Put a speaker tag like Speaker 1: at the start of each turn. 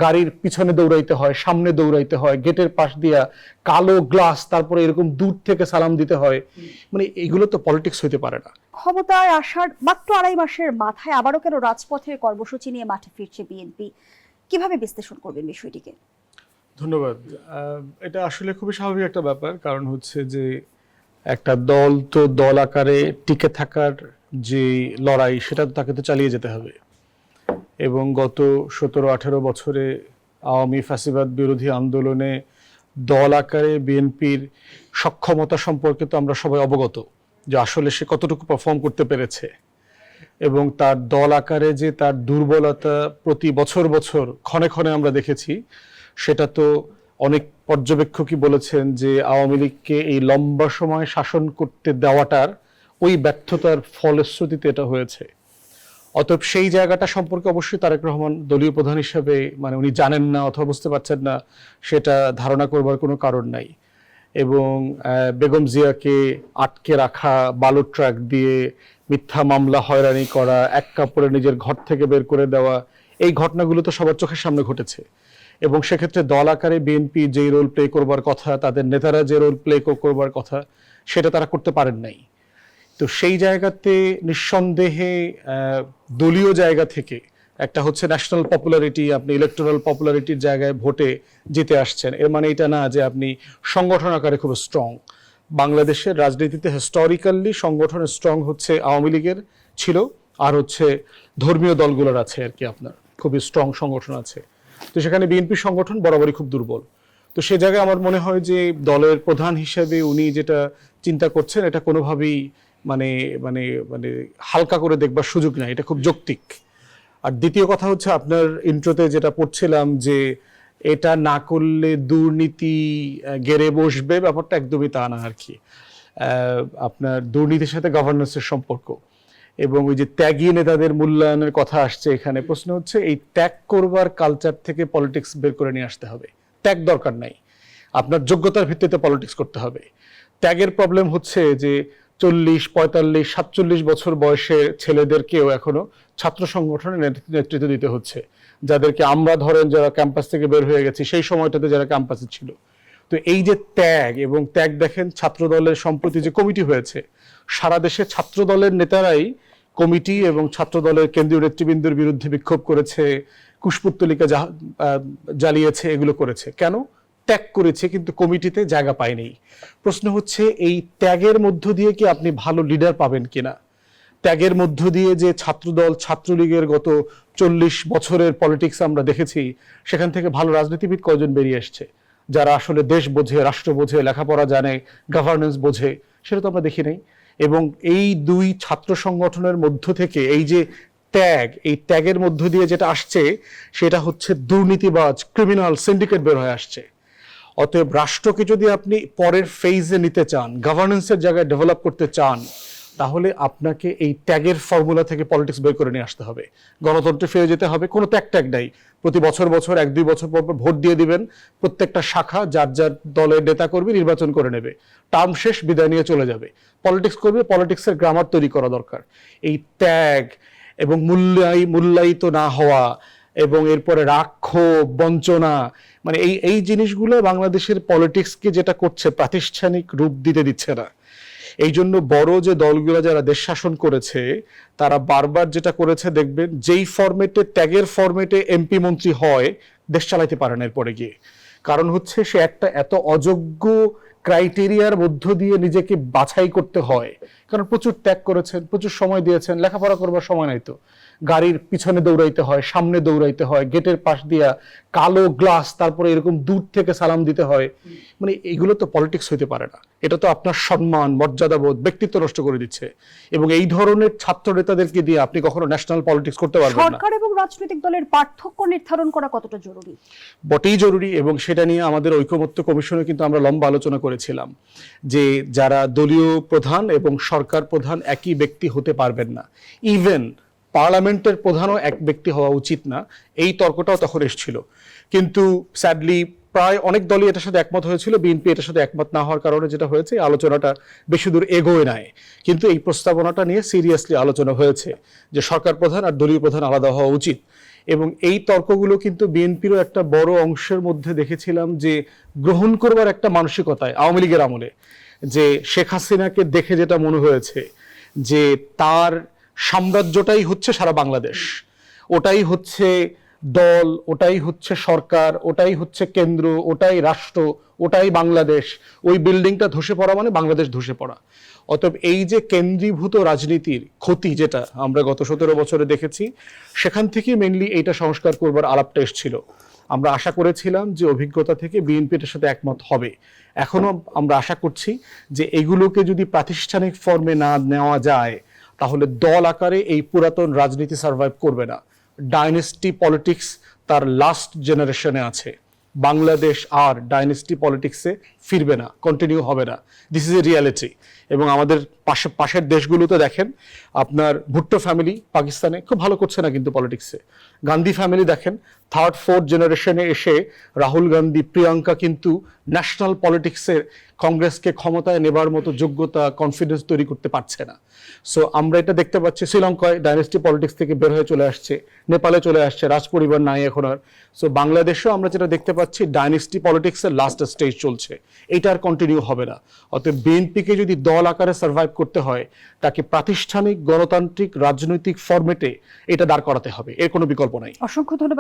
Speaker 1: গাড়ির পিছনে দৌড়াইতে হয়, সামনে দৌড়াইতে হয়, গেটের পাশ দিয়া কালো গ্লাস, তারপরে এরকম দূর থেকে সালাম দিতে হয়। মানে এগুলো তো পলিটিক্স হইতে পারে না।
Speaker 2: ক্ষমতায় আসার মাত্র 2.5 মাসের মাথায় আবারও কেন রাজপথের কর্মসূচি নিয়ে মাঠে ফিরছে বিএনপি? কিভাবে বিশ্লেষণ করবেন বিষয়টিকে?
Speaker 1: ধন্যবাদ। এটা আসলে খুবই স্বাভাবিক একটা ব্যাপার, কারণ হচ্ছে যে একটা দল তো দল আকারে টিকে থাকার যে লড়াই, সেটা তো তাকে তো চালিয়ে যেতে হবে। এবং গত 17-18 বছরে আওয়ামী ফ্যাসিবাদ বিরোধী আন্দোলনে দল আকারে বিএনপির সক্ষমতা সম্পর্কে তো আমরা সবাই অবগত, যে আসলে সে কতটুকু পারফর্ম করতে পেরেছে। এবং তার দল আকারে যে তার দুর্বলতা প্রতি বছর বছর ক্ষণে ক্ষণে আমরা দেখেছি, সেটা তো অনেক পর্যবেক্ষকই বলেছেন যে আওয়ামী লীগকে এই লম্বা সময় শাসন করতে দেওয়াটার ওই ব্যর্থতার ফলশ্রুতিতে এটা হয়েছে। অতএব সেই জায়গাটা সম্পর্কে অবশ্যই তারেক রহমান দলীয় প্রধান হিসেবে, মানে উনি জানেন না অথবা বুঝতে পারছেন না, সেটা ধারণা করবার কোনো কারণ নাই। এবং বেগম জিয়াকে আটকে রাখা, বালু ট্রাক দিয়ে মিথ্যা মামলা, হয়রানি করা, এক কাপড়ে নিজের ঘর থেকে বের করে দেওয়া, এই ঘটনাগুলো তো সবার চোখের সামনে ঘটেছে। এবং সেক্ষেত্রে দল আকারে বিএনপি যেই রোল প্লে করবার কথা, তাদের নেতারা যে রোল প্লে করবার কথা, সেটা তারা করতে পারেন নাই। তো সেই জায়গাতে নিঃসন্দেহে দলীয় জায়গা থেকে একটা হচ্ছে ন্যাশনাল পপুলারিটি, আপনি ইলেকটোরাল পপুলারিটির জায়গায় ভোটে জিতে আসছেন, এর মানে এটা না যে আপনি সংগঠন আকারে খুব স্ট্রং। বাংলাদেশের রাজনীতিতে হিস্টোরিক্যালি সংগঠনের স্ট্রং হচ্ছে আওয়ামী লীগের ছিল, আর হচ্ছে ধর্মীয় দলগুলোর আছে আর কি, আপনার খুবই স্ট্রং সংগঠন আছে। তো সেখানে বিএনপি সংগঠন বরাবরই খুব দুর্বল। তো সে জায়গায় আমার মনে হয় যে দলের প্রধান হিসেবে উনি যেটা চিন্তা করছেন, এটা কোনোভাবেই মানে মানে মানে হালকা করে দেখবার সুযোগ নাই, এটা খুব যৌক্তিক। আর দ্বিতীয় কথা হচ্ছে, আপনার ইন্ট্রোতে যেটা পড়ছিলাম যে এটা না করলে দুর্নীতি গেড়ে বসবে, ব্যাপারটা একদমই তা না আর কি। আপনার দুর্নীতির সাথে গভর্নেন্সের সম্পর্ক এবং ওই যে ত্যাগী নেতাদের মূল্যায়নের কথা আসছে এখানে, প্রশ্ন হচ্ছে এই ত্যাগ করবার কালচার থেকে পলিটিক্স বের করে নিয়ে আসতে হবে। ত্যাগ দরকার নাই, আপনার যোগ্যতার ভিত্তিতে পলিটিক্স করতে হবে। ত্যাগের প্রবলেম হচ্ছে যে 40, 45, 47 বছর বয়সের ছেলেদেরকেও এখনো ছাত্র সংগঠনে নেতৃত্ব দিতে হচ্ছে, যাদেরকে আমরা ধরেন যারা ক্যাম্পাস থেকে বের হয়ে গেছি সেই সময়টাতে যারা ক্যাম্পাসে ছিল। তো এই যে ত্যাগ, এবং ত্যাগ দেখেন ছাত্র দলের সম্প্রতি যে কমিটি হয়েছে, সারা দেশে ছাত্র দলের নেতারাই কমিটি এবং ছাত্র দলের কেন্দ্রীয় নেতৃবৃন্দের বিরুদ্ধে বিক্ষোভ করেছে, কুশপুত্তলিকা জ্বালিয়েছে, এগুলো করেছে। কেন? ত্যাগ করেছে, কিন্তু কমিটিতে জায়গা পায়নি। প্রশ্ন হচ্ছে এই ত্যাগের মধ্য দিয়ে কি আপনি ভালো লিডার পাবেন কিনা? ত্যাগের মধ্য দিয়ে যে ছাত্রদল, ছাত্রলীগের গত 40 বছরের পলিটিক্স আমরা দেখেছি, সেখান থেকে ভালো রাজনীতিবিদ কয়জন বেরিয়ে এসছে, যারা আসলে দেশ বোঝে, রাষ্ট্র বোঝে, লেখাপড়া জানে, গভর্নেন্স বোঝে, সেটা তো আমরা দেখি নাই। এবং এই দুই ছাত্র সংগঠনের মধ্য থেকে এই যে ত্যাগ, এই ত্যাগের মধ্য দিয়ে যেটা আসছে, সেটা হচ্ছে দুর্নীতিবাজ, ক্রিমিনাল, সিন্ডিকেট বের হয়ে আসছে। অতএব রাষ্ট্রকে যদি আপনি পরের ফেজে নিতে চান, গভর্নেন্সের জায়গায় ডেভেলপ করতে চান, তাহলে আপনাকে এই ট্যাগের ফর্মুলা থেকে পলিটিক্স বের করে নিয়ে আসতে হবে, গণতন্ত্রে ফিরে যেতে হবে। কোনো ত্যাগ নাই, প্রতি বছর বছর 1-2 বছর পর পর ভোট দিয়ে দিবেন, প্রত্যেকটা শাখা যার যার দলের নেতা কর্মী নির্বাচন করে নেবে, টার্ম শেষ, বিদায় নিয়ে চলে যাবে, পলিটিক্স করবে। পলিটিক্সের গ্রামার তৈরি করা দরকার। এই ত্যাগ এবং মূল্যায়িত না হওয়া এবং এরপরে রাক্ষোভ, বঞ্চনা, মানে এই জিনিসগুলো বাংলাদেশের পলিটিক্সকে যেটা করছে, প্রাতিষ্ঠানিক রূপ দিতে দিচ্ছে না। এই জন্য বড় যে দলগুলো যারা দেশ শাসন করেছে, তারা বারবার যেটা করেছে দেখবেন, যেই ফরম্যাটে, ত্যাগের ফরম্যাটে এমপি মন্ত্রী হয়, দেশ চালাইতে পারে না এরপরে গিয়ে। কারণ হচ্ছে সে একটা এত অযোগ্য ক্রাইটেরিয়ার মধ্য দিয়ে নিজেকে বাছাই করতে হয়, কারণ প্রচুর ত্যাগ করেছেন, প্রচুর সময় দিয়েছেন, লেখাপড়া করবার সময় নাই তো, গাড়ির পিছনে দৌড়াইতে হয়, সামনে দৌড়াইতে হয়, গেটের পাশ দিয়া কালো গ্লাস, তারপরে এরকম দূর থেকে সালাম দিতে হয়। মানে এগুলো তো পলিটিক্স হইতে পারে না, এটা তো আপনার সম্মান, মর্যাদাবোধ, ব্যক্তিত্ব নষ্ট করে দিচ্ছে। এবং এই ধরনের ছাত্র নেতাদেরকে দিয়ে আপনি কখনো ন্যাশনাল পলিটিক্স করতে পারবেন না।
Speaker 2: সরকার এবং রাজনৈতিক দলের পার্থক্য নির্ধারণ করা কতটা জরুরি?
Speaker 1: বটেই জরুরি, এবং সেটা নিয়ে আমাদের ঐকমত্য কমিশনে কিন্তু আমরা লম্বা আলোচনা করেছিলাম যে যারা দলীয় প্রধান এবং সরকার প্রধান একই ব্যক্তি হতে পারবেন না, ইভেন পার্লামেন্টের প্রধানও এক ব্যক্তি হওয়া উচিত না, এই তর্কটাও তখন এসেছিল। কিন্তু স্যাডলি প্রায় অনেক দলই এটার সাথে একমত হয়েছিল। বিএনপি এটার সাথে একমত না হওয়ার কারণে যেটা হয়েছে, আলোচনাটা বেশি দূর এগোয় নাই। কিন্তু এই প্রস্তাবনাটা নিয়ে সিরিয়াসলি আলোচনা হয়েছে যে সরকার প্রধান আর দলীয় প্রধান আলাদা হওয়া উচিত। এবং এই তর্কগুলো কিন্তু বিএনপিরও একটা বড় অংশের মধ্যে দেখেছিলাম যে গ্রহণ করবার একটা মানসিকতায় আওয়ামী লীগের আমলে, যে শেখ হাসিনাকে দেখে যেটা মনে হয়েছে যে তার সাম্রাজ্যটাই হচ্ছে সারা বাংলাদেশ, ওটাই হচ্ছে দল, ওটাই হচ্ছে সরকার, ওটাই হচ্ছে কেন্দ্র, ওটাই রাষ্ট্র, ওটাই বাংলাদেশ। ওই বিল্ডিংটা ধসে পড়া মানে বাংলাদেশ ধসে পড়া। অতএব এই যে কেন্দ্রীভূত রাজনীতির ক্ষতি যেটা আমরা গত 17 বছরে দেখেছি, সেখান থেকে মেইনলি এইটা সংস্কার করবার আলাপটা এসেছিল। আমরা আশা করেছিলাম যে অভিজ্ঞতা থেকে বিএনপি এটার সাথে একমত হবে। এখনো আমরা আশা করছি যে এগুলোকে যদি প্রাতিষ্ঠানিক ফর্মে না নেওয়া যায় তাহলে দল আকারে এই পুরাতন রাজনীতি সার্ভাইভ করবে না। ডাইনেস্টি পলিটিক্স তার লাস্ট জেনারেশনে আছে। বাংলাদেশ আর ডাইনেস্টি পলিটিক্সে ফিরবে না, কন্টিনিউ হবে না। This is a reality. এবং আমাদের পাশের দেশগুলোতে দেখেন, আপনার ভুট্টো ফ্যামিলি পাকিস্তানে খুব ভালো করছে না কিন্তু পলিটিক্সে। গান্ধী ফ্যামিলি দেখেন, থার্ড ফোর্থ জেনারেশনে এসে রাহুল গান্ধী, প্রিয়াঙ্কা কিন্তু ন্যাশনাল পলিটিক্সের কংগ্রেসকে ক্ষমতায় নেবার মতো যোগ্যতা, কনফিডেন্স তৈরি করতে পারছে না। সো আমরা এটা দেখতে পাচ্ছি শ্রীলঙ্কায় ডাইনেস্টি পলিটিক্স থেকে বের হয়ে চলে আসছে, নেপালে চলে আসছে, রাজ পরিবার নাই এখন আর। সো বাংলাদেশেও আমরা যেটা দেখতে পাচ্ছি ডাইনেস্টি পলিটিক্সের লাস্ট স্টেজ চলছে, এইটা আর কন্টিনিউ হবে না। অতএব বিএনপিকে যদি দল আকারে সার্ভাইভ করতে হয়, তাকে প্রাতিষ্ঠানিক গণতান্ত্রিক রাজনৈতিক ফরম্যাটে এটা দাঁড় করাতে হবে, এর কোনো বিকল্প নাই।
Speaker 2: অসংখ্য ধন্যবাদ।